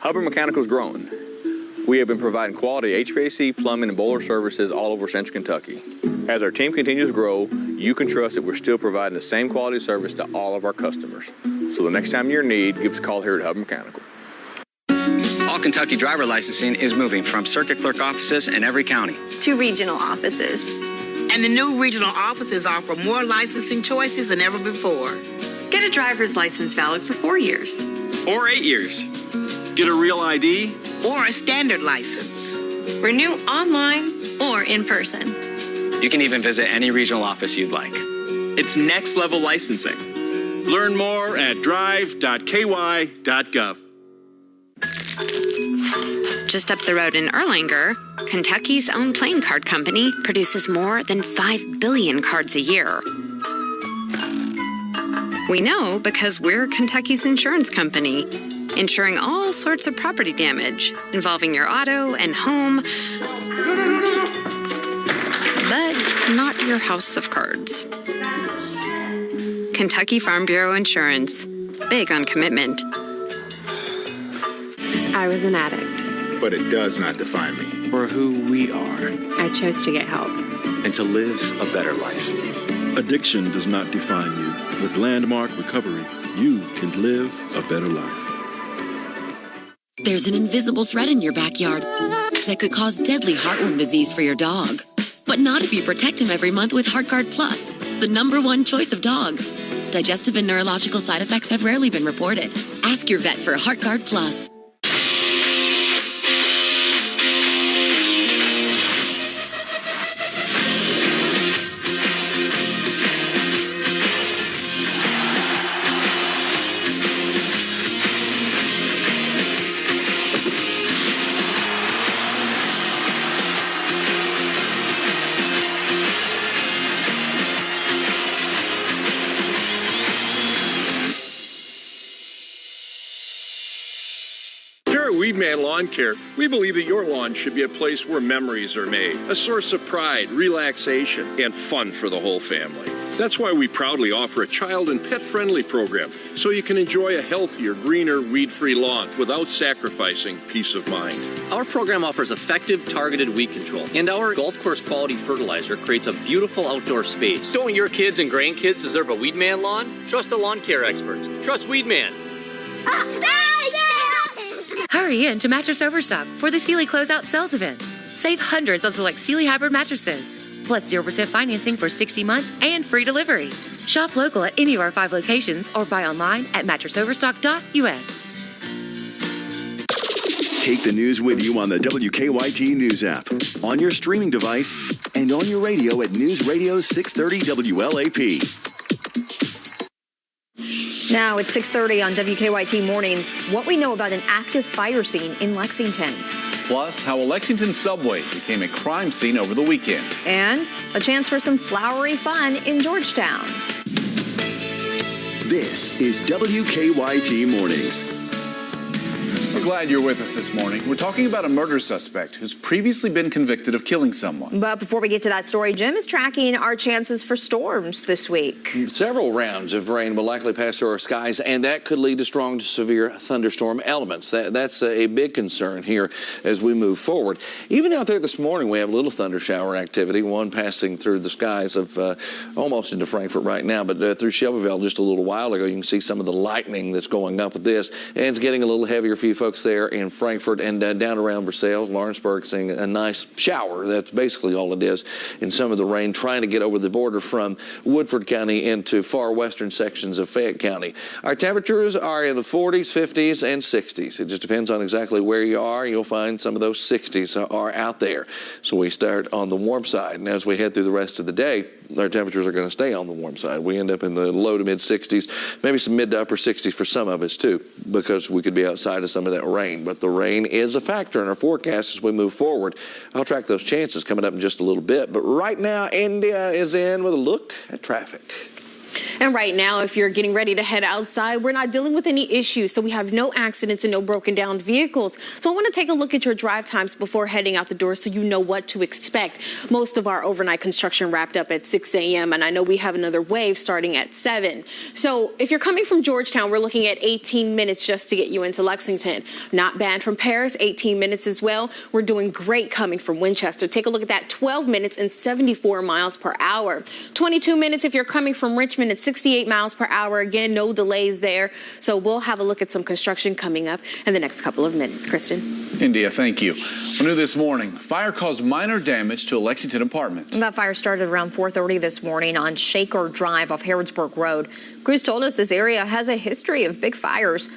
Hubbard Mechanical is growing. We have been providing quality HVAC, plumbing, and boiler services all over Central Kentucky. As our team continues to grow, you can trust that we're still providing the same quality service to all of our customers. So the next time you're in need, give us a call here at Hubbard Mechanical. All Kentucky driver licensing is moving from circuit clerk offices in every county to regional offices. And the new regional offices offer more licensing choices than ever before. Get a driver's license valid for 4 years. or 8 years. Get a real ID or a standard license. Renew online or in person. You can even visit any regional office you'd like. It's next level licensing. Learn more at drive.ky.gov. Just up the road in Erlanger, Kentucky's own playing card company produces more than 5 billion cards a year. We know because we're Kentucky's insurance company, insuring all sorts of property damage involving your auto and home, but not your house of cards. Kentucky Farm Bureau Insurance, big on commitment. I was an addict. But it does not define me. Or who we are. I chose to get help. And to live a better life. Addiction does not define you. With Landmark Recovery, you can live a better life. There's an invisible threat in your backyard that could cause deadly heartworm disease for your dog. But not if you protect him every month with HeartGuard Plus, the #1 choice of dogs. Digestive and neurological side effects have rarely been reported. Ask your vet for HeartGuard Plus. Weedman Lawn Care, we believe that your lawn should be a place where memories are made, a source of pride, relaxation, and fun for the whole family. That's why we proudly offer a child and pet-friendly program, so you can enjoy a healthier, greener, weed-free lawn without sacrificing peace of mind. Our program offers effective, targeted weed control, and our golf course quality fertilizer creates a beautiful outdoor space. Don't your kids and grandkids deserve a Weedman lawn? Trust the lawn care experts. Trust Weedman. Hurry in to Mattress Overstock for the Sealy Closeout Sales Event. Save hundreds on select Sealy Hybrid mattresses, plus 0% financing for 60 months and free delivery. Shop local at any of our 5 locations or buy online at mattressoverstock.us. Take the news with you on the WKYT News app, on your streaming device, and on your radio at News Radio 630 WLAP. Now it's 6:30 on WKYT Mornings. What we know about an active fire scene in Lexington. Plus, how a Lexington subway became a crime scene over the weekend. And a chance for some flowery fun in Georgetown. This is WKYT Mornings. We're glad you're with us this morning. We're talking about a murder suspect who's previously been convicted of killing someone. But before we get to that story, Jim is tracking our chances for storms this week. Several rounds of rain will likely pass through our skies, and that could lead to strong to severe thunderstorm elements. That's a big concern here as we move forward. Even out there this morning, we have a little thunder shower activity, one passing through the skies of almost into Frankfort right now, but through Shelbyville just a little while ago, you can see some of the lightning that's going up with this, and it's getting a little heavier for you folks there in Frankfort and down around Versailles. Lawrenceburg seeing a nice shower. That's basically all it is in some of the rain, trying to get over the border from Woodford County into far western sections of Fayette County. Our temperatures are in the 40s, 50s, and 60s. It just depends on exactly where you are. You'll find some of those 60s are out there. So we start on the warm side, and as we head through the rest of the day, our temperatures are going to stay on the warm side. We end up in the low to mid 60s, maybe some mid to upper 60s for some of us too, because we could be outside of some of that rain. But the rain is a factor in our forecast as we move forward. I'll track those chances coming up in just a little bit. But right now, India is in with a look at traffic. And right now, if you're getting ready to head outside, we're not dealing with any issues. So we have no accidents and no broken down vehicles. So I want to take a look at your drive times before heading out the door so you know what to expect. Most of our overnight construction wrapped up at 6 a.m. and I know we have another wave starting at 7. So if you're coming from Georgetown, we're looking at 18 minutes just to get you into Lexington. Not bad from Paris, 18 minutes as well. We're doing great coming from Winchester. Take a look at that, 12 minutes and 74 miles per hour. 22 minutes if you're coming from Richmond at 68 miles per hour. Again, no delays there. So we'll have a look at some construction coming up in the next couple of minutes. Kristen. India, thank you. New this morning, fire caused minor damage to a Lexington apartment. That fire started around 4:30 this morning on Shaker Drive off Harrodsburg Road. Crews told us this area has a history of big fires.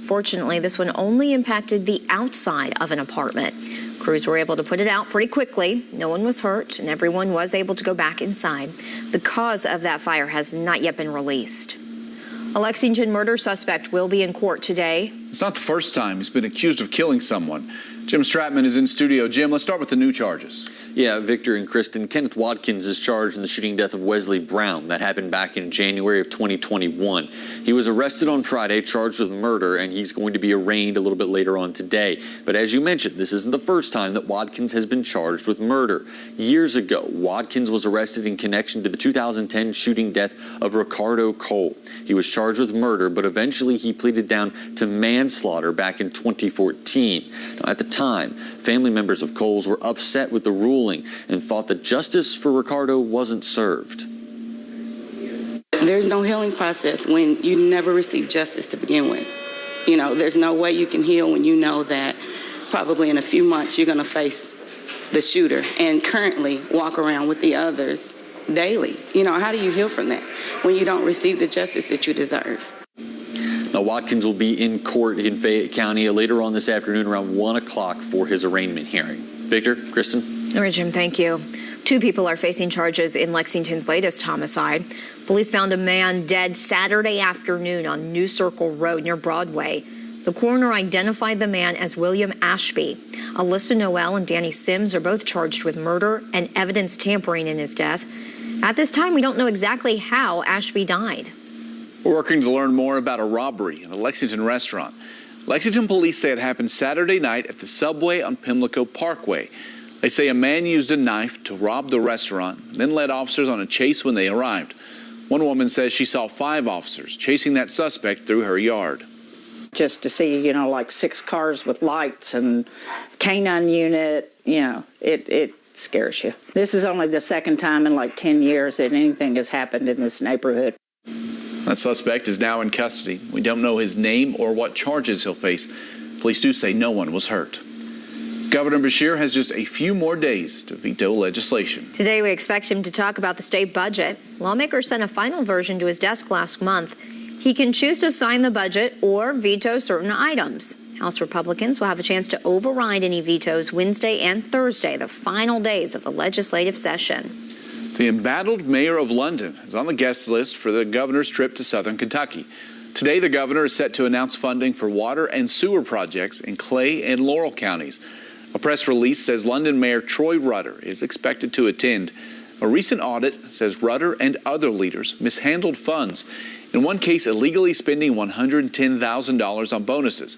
Fortunately, this one only impacted the outside of an apartment. Crews were able to put it out pretty quickly. No one was hurt, and everyone was able to go back inside. The cause of that fire has not yet been released. A Lexington murder suspect will be in court today. It's not the first time he's been accused of killing someone. Jim Stratman is in studio. Jim, let's start with the new charges. Yeah, Victor and Kristen, Kenneth Watkins is charged in the shooting death of Wesley Brown. That happened back in January of 2021. He was arrested on Friday, charged with murder, and he's going to be arraigned a little bit later on today. But as you mentioned, this isn't the first time that Watkins has been charged with murder. Years ago, Watkins was arrested in connection to the 2010 shooting death of Ricardo Cole. He was charged with murder, but eventually he pleaded down to manslaughter back in 2014. Now, at the time, family members of Cole's were upset with the ruling and thought that justice for Ricardo wasn't served. There's no healing process when you never receive justice to begin with. You know, there's no way you can heal when you know that probably in a few months you're going to face the shooter and currently walk around with the others daily. You know, how do you heal from that when you don't receive the justice that you deserve? Now, Watkins will be in court in Fayette County later on this afternoon around 1 o'clock for his arraignment hearing. Victor, Kristen? All right, Jim, thank you. 2 people are facing charges in Lexington's latest homicide. Police found a man dead Saturday afternoon on New Circle Road near Broadway. The coroner identified the man as William Ashby. Alyssa Noel and Danny Sims are both charged with murder and evidence tampering in his death. At this time, we don't know exactly how Ashby died. We're working to learn more about a robbery in a Lexington restaurant. Lexington police say it happened Saturday night at the Subway on Pimlico Parkway. They say a man used a knife to rob the restaurant, then led officers on a chase when they arrived. One woman says she saw 5 officers chasing that suspect through her yard. Just to see, you know, like 6 cars with lights and canine unit, you know, it scares you. This is only the second time in like 10 years that anything has happened in this neighborhood. That suspect is now in custody. We don't know his name or what charges he'll face. Police do say no one was hurt. Governor Beshear has just a few more days to veto legislation. Today, we expect him to talk about the state budget. Lawmakers sent a final version to his desk last month. He can choose to sign the budget or veto certain items. House Republicans will have a chance to override any vetoes Wednesday and Thursday, the final days of the legislative session. The embattled mayor of London is on the guest list for the governor's trip to southern Kentucky. Today, the governor is set to announce funding for water and sewer projects in Clay and Laurel counties. A press release says London Mayor Troy Rutter is expected to attend. A recent audit says Rutter and other leaders mishandled funds, in one case illegally spending $110,000 on bonuses.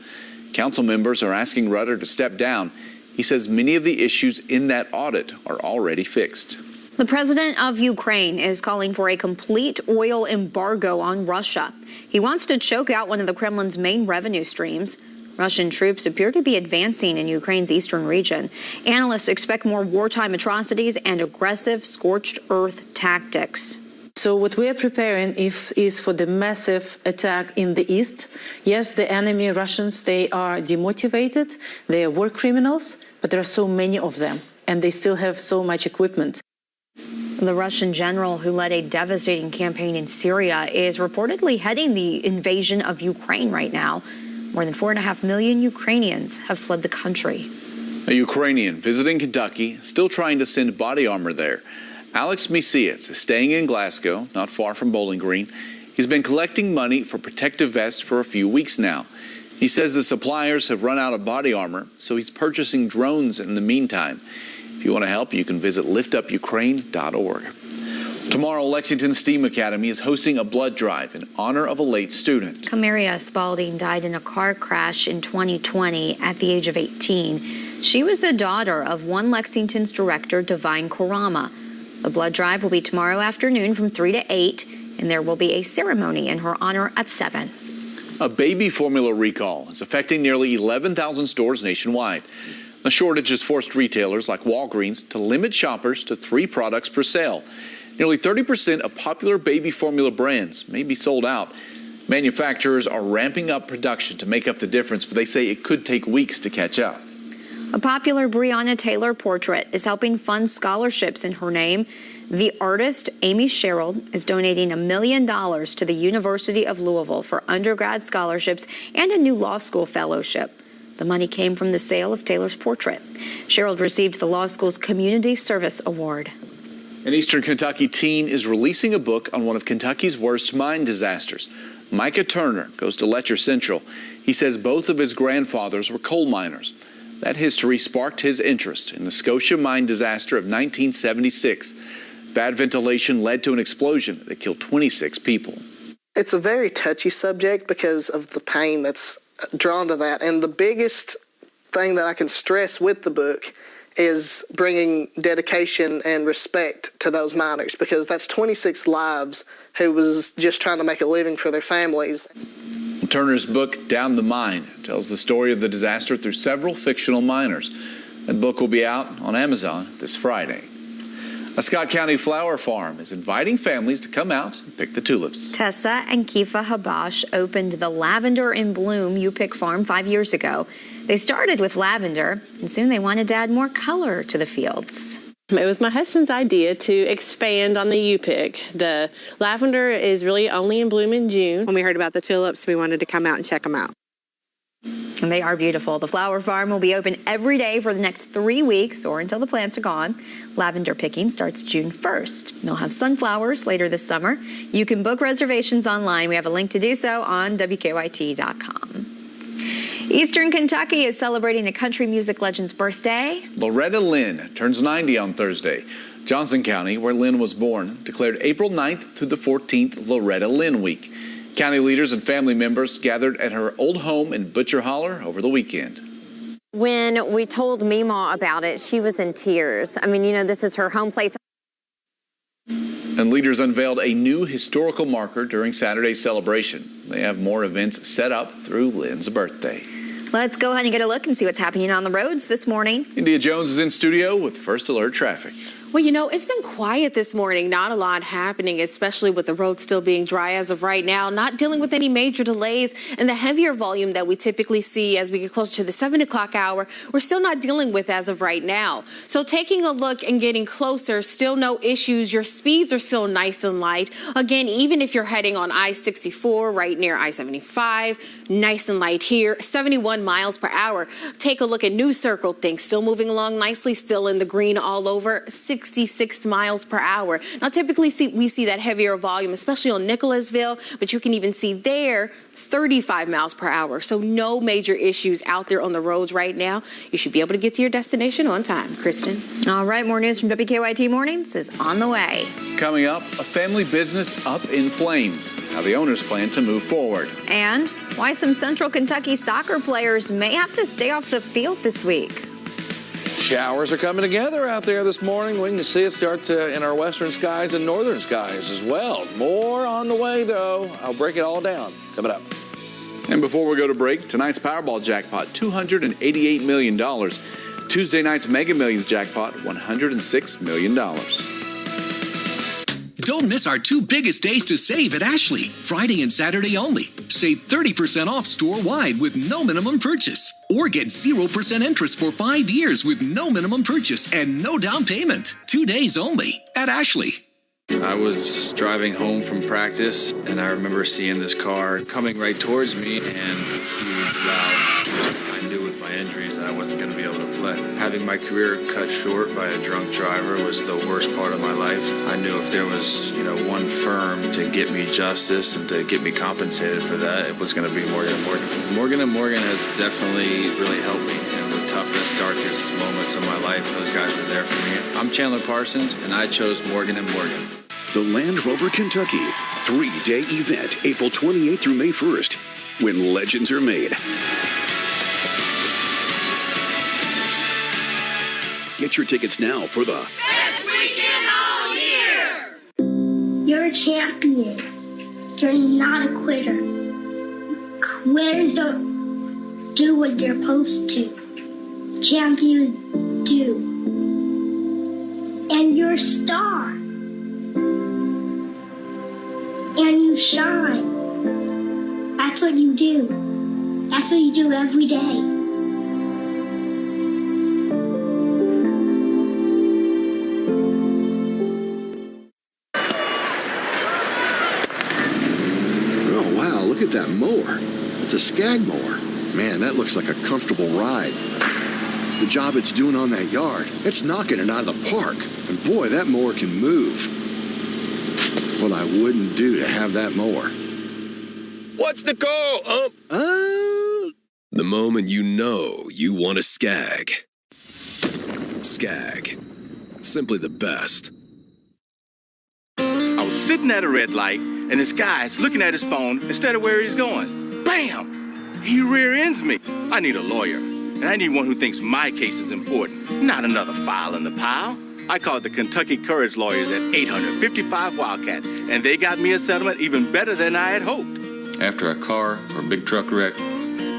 Council members are asking Rutter to step down. He says many of the issues in that audit are already fixed. The president of Ukraine is calling for a complete oil embargo on Russia. He wants to choke out one of the Kremlin's main revenue streams. Russian troops appear to be advancing in Ukraine's eastern region. Analysts expect more wartime atrocities and aggressive scorched earth tactics. So what we are preparing is for the massive attack in the east. Yes, the enemy Russians, they are demotivated, they are war criminals, but there are so many of them, and they still have so much equipment. The Russian general who led a devastating campaign in Syria is reportedly heading the invasion of Ukraine right now. More than 4.5 million Ukrainians have fled the country. A Ukrainian visiting Kentucky, still trying to send body armor there. Alex Misietz is staying in Glasgow, not far from Bowling Green. He's been collecting money for protective vests for a few weeks now. He says the suppliers have run out of body armor, so he's purchasing drones in the meantime. If you want to help, you can visit liftupukraine.org. Tomorrow, Lexington STEAM Academy is hosting a blood drive in honor of a late student. Camaria Spalding died in a car crash in 2020 at the age of 18. She was the daughter of One Lexington's director, Divine Kurama. The blood drive will be tomorrow afternoon from 3 to 8, and there will be a ceremony in her honor at 7. A baby formula recall is affecting nearly 11,000 stores nationwide. The shortage has forced retailers like Walgreens to limit shoppers to 3 products per sale. Nearly 30% of popular baby formula brands may be sold out. Manufacturers are ramping up production to make up the difference, but they say it could take weeks to catch up. A popular Breonna Taylor portrait is helping fund scholarships in her name. The artist, Amy Sherrill, is donating $1 million to the University of Louisville for undergrad scholarships and a new law school fellowship. The money came from the sale of Taylor's portrait. Sherrill received the law school's Community Service Award. An Eastern Kentucky teen is releasing a book on one of Kentucky's worst mine disasters. Micah Turner goes to Letcher Central. He says both of his grandfathers were coal miners. That history sparked his interest in the Scotia mine disaster of 1976. Bad ventilation led to an explosion that killed 26 people. It's a very touchy subject because of the pain that's drawn to that. And the biggest thing that I can stress with the book is bringing dedication and respect to those miners, because that's 26 lives who was just trying to make a living for their families. Turner's book, Down the Mine, tells the story of the disaster through several fictional miners. That book will be out on Amazon this Friday. A Scott County flower farm is inviting families to come out and pick the tulips. Tessa and Kifa Habash opened the Lavender in Bloom You Pick Farm 5 years ago. They started with lavender, and soon they wanted to add more color to the fields. It was my husband's idea to expand on the U-Pick. The lavender is really only in bloom in June. When we heard about the tulips, we wanted to come out and check them out. And they are beautiful. The flower farm will be open every day for the next 3 weeks or until the plants are gone. Lavender picking starts June 1st. They'll have sunflowers later this summer. You can book reservations online. We have a link to do so on WKYT.com. Eastern Kentucky is celebrating a country music legend's birthday. Loretta Lynn turns 90 on Thursday. Johnson County, where Lynn was born, declared April 9th through the 14th Loretta Lynn Week. County leaders and family members gathered at her old home in Butcher Holler over the weekend. When we told Meemaw about it, she was in tears. I mean, you know, this is her home place. And leaders unveiled a new historical marker during Saturday's celebration. They have more events set up through Lynn's birthday. Let's go ahead and get a look and see what's happening on the roads this morning. India Jones is in studio with First Alert Traffic. Well, you know, it's been quiet this morning. Not a lot happening, especially with the road still being dry as of right now. Not dealing with any major delays, and the heavier volume that we typically see as we get closer to the 7 o'clock hour, we're still not dealing with as of right now. So taking a look and getting closer, still no issues. Your speeds are still nice and light. Again, even if you're heading on I-64 right near I-75, nice and light here, 71 miles per hour. Take a look at New Circle. Things still moving along nicely, still in the green all over, 66 miles per hour. Now, typically we see that heavier volume, especially on Nicholasville, but you can even see there 35 miles per hour. So no major issues out there on the roads right now. You should be able to get to your destination on time. Kristen. All right, more news from WKYT Mornings is on the way. Coming up, a family business up in flames. How the owners plan to move forward. And why some Central Kentucky soccer players may have to stay off the field this week. Showers are coming together out there this morning. We can see it start in our western skies and northern skies as well. More on the way, though. I'll break it all down coming up. And before we go to break, tonight's Powerball jackpot, $288 million. Tuesday night's Mega Millions jackpot, $106 million. Don't miss our 2 biggest days to save at Ashley. Friday and Saturday only. Save 30% off store-wide with no minimum purchase. Or get 0% interest for 5 years with no minimum purchase and no down payment. 2 days only at Ashley. I was driving home from practice, and I remember seeing this car coming right towards me, and huge, loud. I knew with my injuries that I wasn't going to be able to play. Having my career cut short by a drunk driver was the worst part of my life. I knew if there was, one firm to get me justice and to get me compensated for that, it was going to be Morgan & Morgan. Morgan & Morgan has definitely really helped me in the toughest, darkest moments of my life. Those guys were there for me. I'm Chandler Parsons, and I chose Morgan & Morgan. the Land Rover Kentucky 3-day event, April 28th through May 1st, when legends are made. Get your tickets now for the best weekend all year. You're a champion. You're not a quitter. Quitters don't do what they're supposed to. Champions do. And you're a star. And you shine. That's what you do. That's what you do every day. Look at that mower. It's a Skag mower. Man, that looks like a comfortable ride. The job it's doing on that yard, it's knocking it out of the park. And boy, that mower can move. What I wouldn't do to have that mower. What's the call, The moment you know you want a Skag. Skag. Simply the best. I was sitting at a red light, and this guy's looking at his phone instead of where he's going. Bam! He rear ends me. I need a lawyer, and I need one who thinks my case is important, not another file in the pile. I called the Kentucky Courage Lawyers at 855 Wildcat, and they got me a settlement even better than I had hoped. After a car or big truck wreck,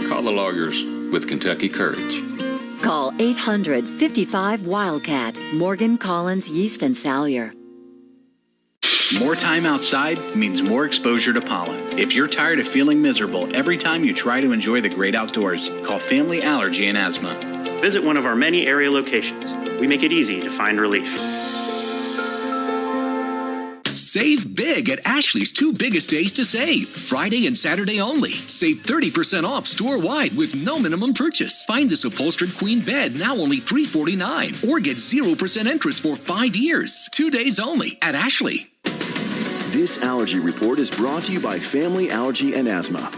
call the lawyers with Kentucky Courage. Call 855-WILDCAT, Morgan, Collins, Yeast, and Salyer. More time outside means more exposure to pollen. If you're tired of feeling miserable every time you try to enjoy the great outdoors, call Family Allergy and Asthma. Visit one of our many area locations. We make it easy to find relief. Save big at Ashley's 2 biggest days to save. Friday and Saturday only. Save 30% off store-wide with no minimum purchase. Find this upholstered queen bed now only $349. Or get 0% interest for 5 years. 2 days only at Ashley. This allergy report is brought to you by Family Allergy and Asthma.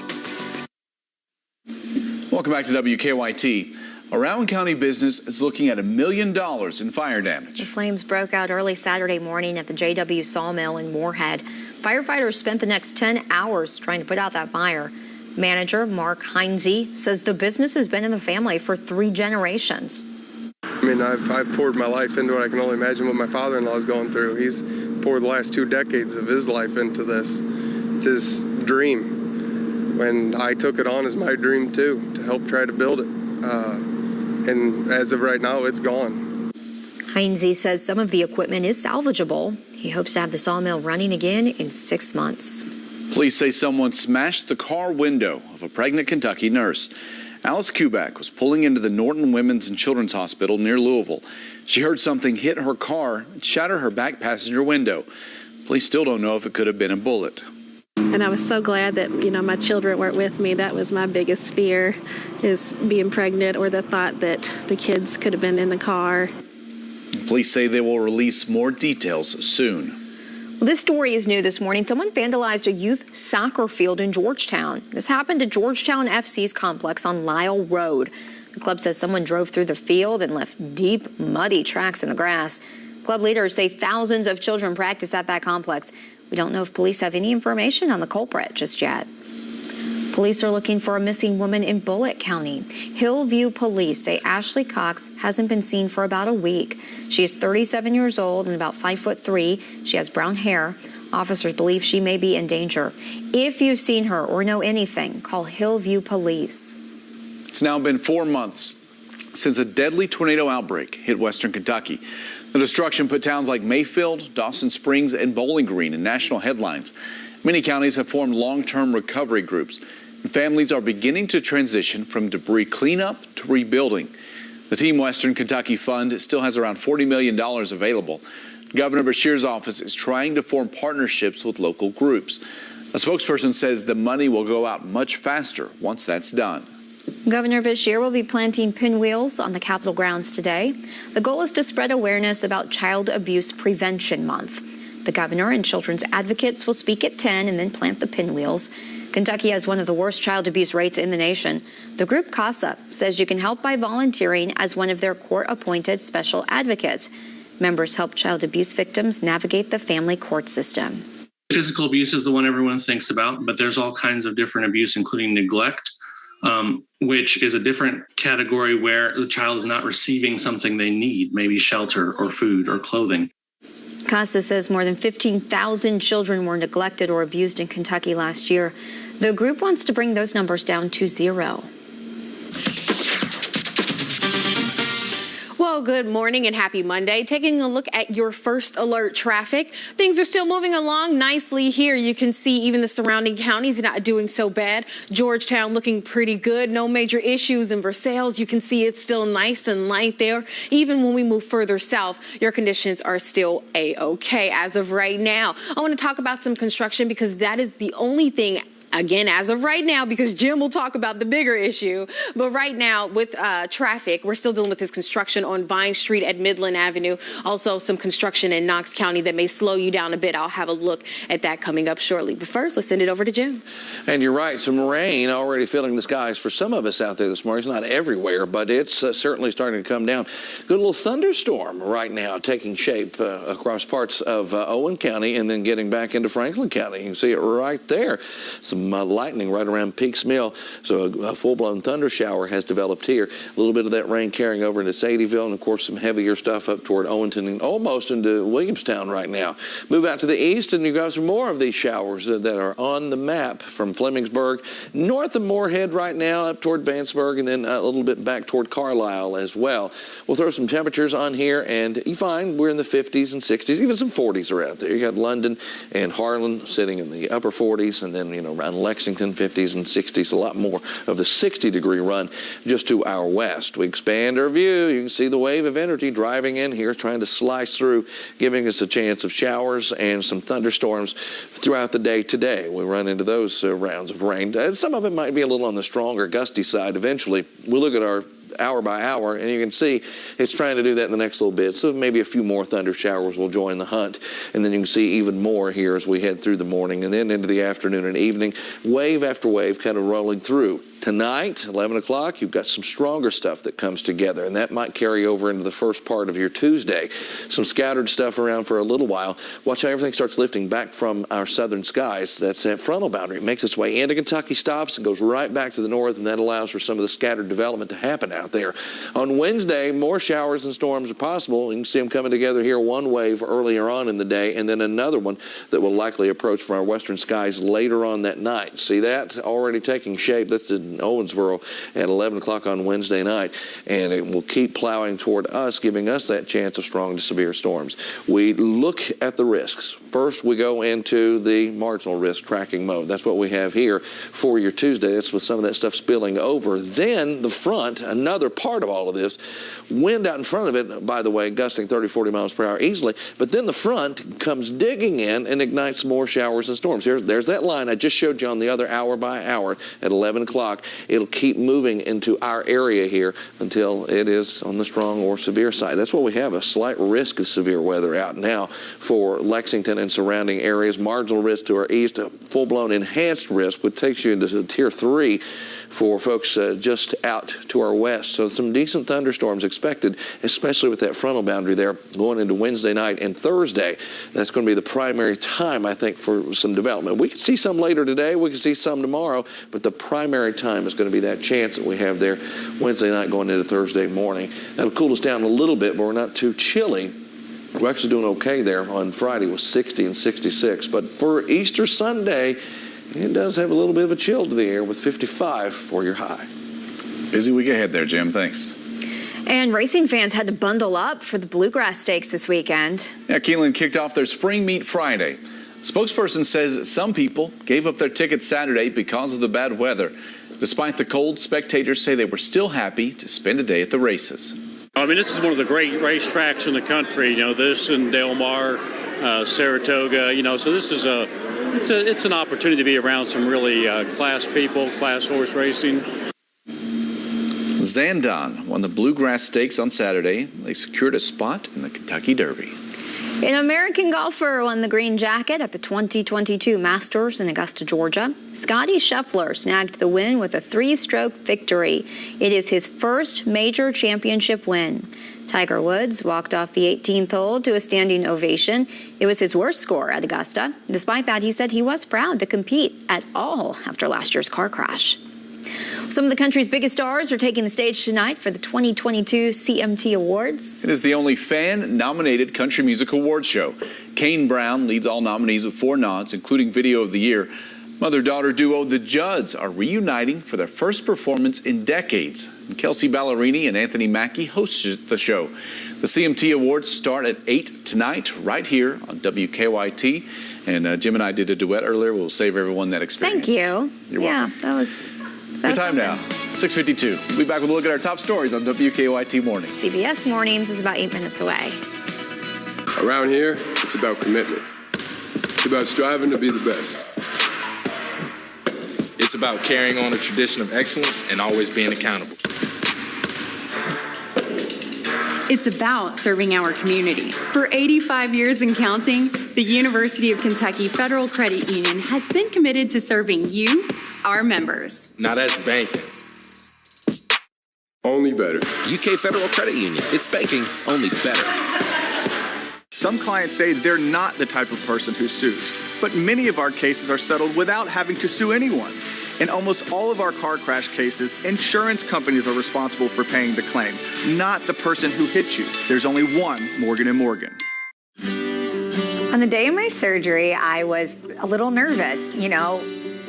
Welcome back to WKYT. A Rowan County business is looking at $1 million in fire damage. The flames broke out early Saturday morning at the JW Sawmill in Moorhead. Firefighters spent the next 10 hours trying to put out that fire. Manager Mark Heinze says the business has been in the family for 3 generations. I mean, I've poured my life into it. I can only imagine what my father-in-law is going through. He's poured the last 2 decades of his life into this. It's his dream. When I took it on as my dream too, to help try to build it. And as of right now, it's gone. Heinze says some of the equipment is salvageable. He hopes to have the sawmill running again in 6 months. Police say someone smashed the car window of a pregnant Kentucky nurse. Alice Kubak was pulling into the Norton Women's and Children's Hospital near Louisville. She heard something hit her car and shatter her back passenger window. Police still don't know if it could have been a bullet. And I was so glad that, my children weren't with me. That was my biggest fear, is being pregnant or the thought that the kids could have been in the car. Police say they will release more details soon. Well, this story is new this morning. Someone vandalized a youth soccer field in Georgetown. This happened at Georgetown FC's complex on Lyle Road. The club says someone drove through the field and left deep, muddy tracks in the grass. Club leaders say thousands of children practice at that complex. We don't know if police have any information on the culprit just yet. Police are looking for a missing woman in Bullitt County. Hillview police say Ashley Cox hasn't been seen for about a week. She is 37 years old and about 5'3". She has brown hair. Officers believe she may be in danger. If you've seen her or know anything, call Hillview Police. It's now been 4 months since a deadly tornado outbreak hit western Kentucky. The destruction put towns like Mayfield, Dawson Springs, and Bowling Green in national headlines. Many counties have formed long-term recovery groups, and families are beginning to transition from debris cleanup to rebuilding. The Team Western Kentucky Fund still has around $40 million available. Governor Beshear's office is trying to form partnerships with local groups. A spokesperson says the money will go out much faster once that's done. Governor Beshear will be planting pinwheels on the Capitol grounds today. The goal is to spread awareness about Child Abuse Prevention Month. The governor and children's advocates will speak at 10 and then plant the pinwheels. Kentucky has one of the worst child abuse rates in the nation. The group CASA says you can help by volunteering as one of their court-appointed special advocates. Members help child abuse victims navigate the family court system. Physical abuse is the one everyone thinks about, but there's all kinds of different abuse, including neglect, which is a different category where the child is not receiving something they need, maybe shelter or food or clothing. CASA says more than 15,000 children were neglected or abused in Kentucky last year. The group wants to bring those numbers down to 0. Well, good morning and happy Monday. Taking a look at your first alert traffic. Things are still moving along nicely here. You can see even the surrounding counties are not doing so bad. Georgetown looking pretty good. No major issues in Versailles. You can see it's still nice and light there. Even when we move further south, your conditions are still A-OK as of right now. I want to talk about some construction because that is the only thing again, as of right now, because Jim will talk about the bigger issue. But right now, with traffic, we're still dealing with this construction on Vine Street at Midland Avenue. Also, some construction in Knox County that may slow you down a bit. I'll have a look at that coming up shortly. But first, let's send it over to Jim. And you're right, some rain already filling the skies for some of us out there this morning. It's not everywhere, but it's certainly starting to come down. Good little thunderstorm right now taking shape across parts of Owen County and then getting back into Franklin County. You can see it right there. Some lightning right around Peaks Mill. So a full-blown thunder shower has developed here. A little bit of that rain carrying over into Sadieville, and of course some heavier stuff up toward Owenton and almost into Williamstown right now. Move out to the east and you got some more of these showers that are on the map from Flemingsburg, north of Moorhead right now, up toward Vanceburg, and then a little bit back toward Carlisle as well. We'll throw some temperatures on here, and you find we're in the 50s and 60s, even some 40s are out there. You got London and Harlan sitting in the upper 40s, and then, you know, around Lexington, 50s and 60s, a lot more of the 60-degree run just to our west. We expand our view. You can see the wave of energy driving in here, trying to slice through, giving us a chance of showers and some thunderstorms throughout the day today. We run into those rounds of rain. Some of it might be a little on the stronger, gusty side eventually. We look at our hour by hour, and you can see it's trying to do that in the next little bit. So maybe a few more thunder showers will join the hunt. And then you can see even more here as we head through the morning and then into the afternoon and evening. Wave after wave kind of rolling through. Tonight, 11 o'clock, you've got some stronger stuff that comes together, and that might carry over into the first part of your Tuesday. Some scattered stuff around for a little while. Watch how everything starts lifting back from our southern skies. That's that frontal boundary. It makes its way into Kentucky, stops, and goes right back to the north, and that allows for some of the scattered development to happen out there. On Wednesday, more showers and storms are possible. You can see them coming together here, one wave earlier on in the day, and then another one that will likely approach from our western skies later on that night. See that already taking shape? That's the Owensboro at 11 o'clock on Wednesday night, and it will keep plowing toward us, giving us that chance of strong to severe storms. We look at the risks. First, we go into the marginal risk tracking mode. That's what we have here for your Tuesday. That's with some of that stuff spilling over. Then the front, another part of all of this, wind out in front of it, by the way, gusting 30, 40 miles per hour easily, but then the front comes digging in and ignites more showers and storms. There's that line I just showed you on the other hour by hour at 11 o'clock. It'll keep moving into our area here until it is on the strong or severe side. That's what we have, a slight risk of severe weather out now for Lexington and surrounding areas. Marginal risk to our east, a full-blown enhanced risk, which takes you into Tier 3 for folks just out to our west. So some decent thunderstorms expected, especially with that frontal boundary there going into Wednesday night and Thursday. That's going to be the primary time, I think, for some development. We could see some later today. We could see some tomorrow, but the primary time is going to be that chance that we have there Wednesday night going into Thursday morning. That'll cool us down a little bit, but we're not too chilly. We're actually doing okay there on Friday with 60 and 66. But for Easter Sunday, it does have a little bit of a chill to the air with 55 for your high. Busy week ahead there, Jim. Thanks. And racing fans had to bundle up for the Bluegrass Stakes this weekend. Yeah, Keeneland kicked off their spring meet Friday. Spokesperson says some people gave up their tickets Saturday because of the bad weather. Despite the cold, spectators say they were still happy to spend a day at the races. I mean, this is one of the great racetracks in the country. You know, this and Del Mar, Saratoga. You know, so this is it's an opportunity to be around some really class people, class horse racing. Zandon won the Bluegrass Stakes on Saturday. They secured a spot in the Kentucky Derby. An American golfer won the green jacket at the 2022 Masters in Augusta, Georgia. Scottie Scheffler snagged the win with a 3-stroke victory. It is his first major championship win. Tiger Woods walked off the 18th hole to a standing ovation. It was his worst score at Augusta. Despite that, he said he was proud to compete at all after last year's car crash. Some of the country's biggest stars are taking the stage tonight for the 2022 CMT Awards. It is the only fan-nominated country music awards show. Kane Brown leads all nominees with 4 nods, including Video of the Year. Mother-daughter duo The Judds are reuniting for their first performance in decades. And Kelsey Ballerini and Anthony Mackie host the show. The CMT Awards start at 8 tonight, right here on WKYT. And Jim and I did a duet earlier. We'll save everyone that experience. Thank you. You're welcome. That was Your time now, 6:52. We'll be back with a look at our top stories on WKYT Mornings. CBS Mornings is about 8 minutes away. Around here, it's about commitment. It's about striving to be the best. It's about carrying on a tradition of excellence and always being accountable. It's about serving our community. For 85 years and counting, the University of Kentucky Federal Credit Union has been committed to serving you, our members. Now that's banking. Only better. UK Federal Credit Union. It's banking, only better. Some clients say they're not the type of person who sues, but many of our cases are settled without having to sue anyone. In almost all of our car crash cases, insurance companies are responsible for paying the claim, not the person who hit you. There's only one Morgan & Morgan. On the day of my surgery, I was a little nervous. You know,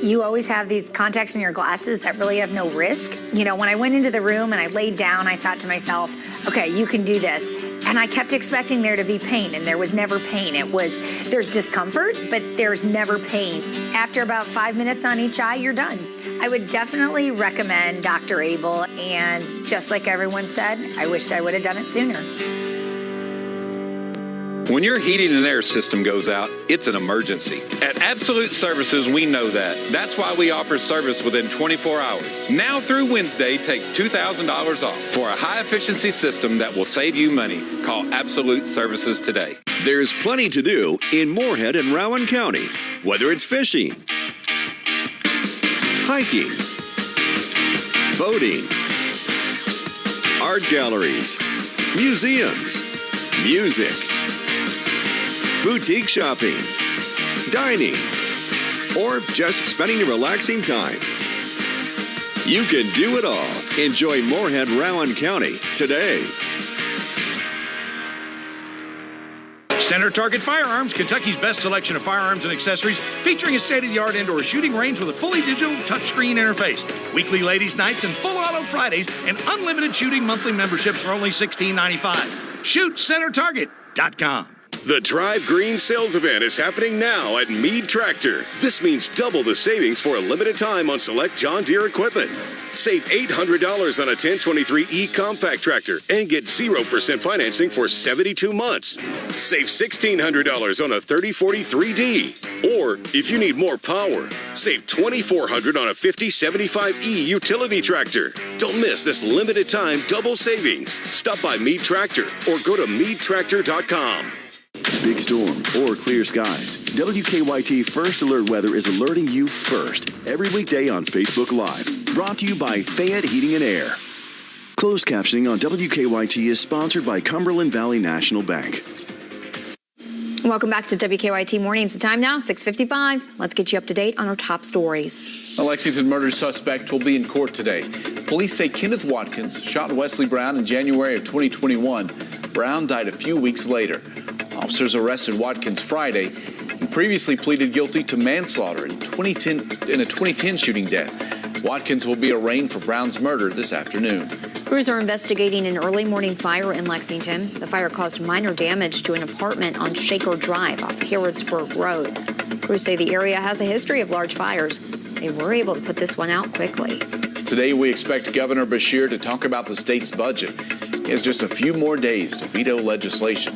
you always have these contacts in your glasses that really have no risk. You know, when I went into the room and I laid down, I thought to myself, okay, you can do this. And I kept expecting there to be pain, and there was never pain. There's discomfort, but there's never pain. After about 5 minutes on each eye, you're done. I would definitely recommend Dr. Abel, and just like everyone said, I wish I would have done it sooner. When your heating and air system goes out, it's an emergency. At Absolute Services, we know that. That's why we offer service within 24 hours. Now through Wednesday, take $2,000 off. For a high-efficiency system that will save you money, call Absolute Services today. There's plenty to do in Moorhead and Rowan County, whether it's fishing, hiking, boating, art galleries, museums, music, boutique shopping, dining, or just spending a relaxing time. You can do it all. Enjoy Moorhead, Rowan County today. Center Target Firearms, Kentucky's best selection of firearms and accessories, featuring a state-of-the-art indoor shooting range with a fully digital touchscreen interface, weekly ladies' nights and full auto Fridays, and unlimited shooting monthly memberships for only $16.95. Shoot CenterTarget.com. The Drive Green sales event is happening now at Meade Tractor. This means double the savings for a limited time on select John Deere equipment. Save $800 on a 1023E compact tractor and get 0% financing for 72 months. Save $1,600 on a 3043D. Or, if you need more power, save $2,400 on a 5075E utility tractor. Don't miss this limited time double savings. Stop by Meade Tractor or go to meadetractor.com. Big storm or clear skies. WKYT First Alert Weather is alerting you first every weekday on Facebook Live. Brought to you by Fayette Heating and Air. Closed captioning on WKYT is sponsored by Cumberland Valley National Bank. Welcome back to WKYT Mornings. The time now, 6:55. Let's get you up to date on our top stories. A Lexington murder suspect will be in court today. Police say Kenneth Watkins shot Wesley Brown in January of 2021. Brown died a few weeks later. Officers arrested Watkins Friday. He previously pleaded guilty to manslaughter in a 2010 shooting death. Watkins will be arraigned for Brown's murder this afternoon. Crews are investigating an early morning fire in Lexington. The fire caused minor damage to an apartment on Shaker Drive off Harrodsburg Road. Crews say the area has a history of large fires. They were able to put this one out quickly. Today, we expect Governor Beshear to talk about the state's budget. He has just a few more days to veto legislation.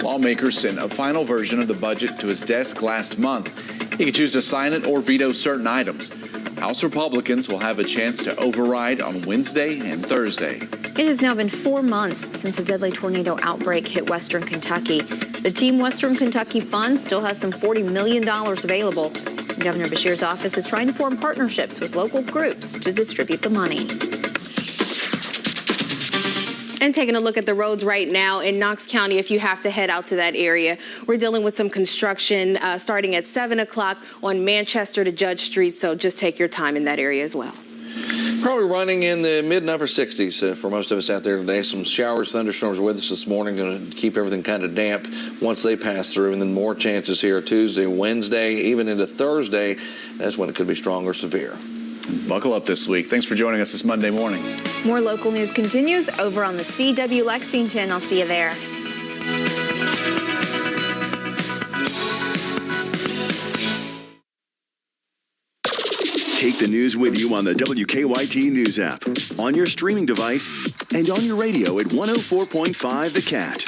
Lawmakers sent a final version of the budget to his desk last month. He could choose to sign it or veto certain items. House Republicans will have a chance to override on Wednesday and Thursday. It has now been 4 months since a deadly tornado outbreak hit Western Kentucky. The Team Western Kentucky Fund still has some $40 million available. Governor Beshear's office is trying to form partnerships with local groups to distribute the money. And taking a look at the roads right now in Knox County, if you have to head out to that area, we're dealing with some construction starting at 7 o'clock on Manchester to Judge Street, so just take your time in that area as well. Probably running in the mid and upper 60s for most of us out there today. Some showers, thunderstorms with us this morning, going to keep everything kind of damp once they pass through, and then more chances here Tuesday, Wednesday, even into Thursday. That's when it could be strong or severe. Buckle up this week. Thanks for joining us this Monday morning. More local news continues over on the CW Lexington. I'll see you there. Take the news with you on the WKYT News app, on your streaming device, and on your radio at 104.5 The Cat.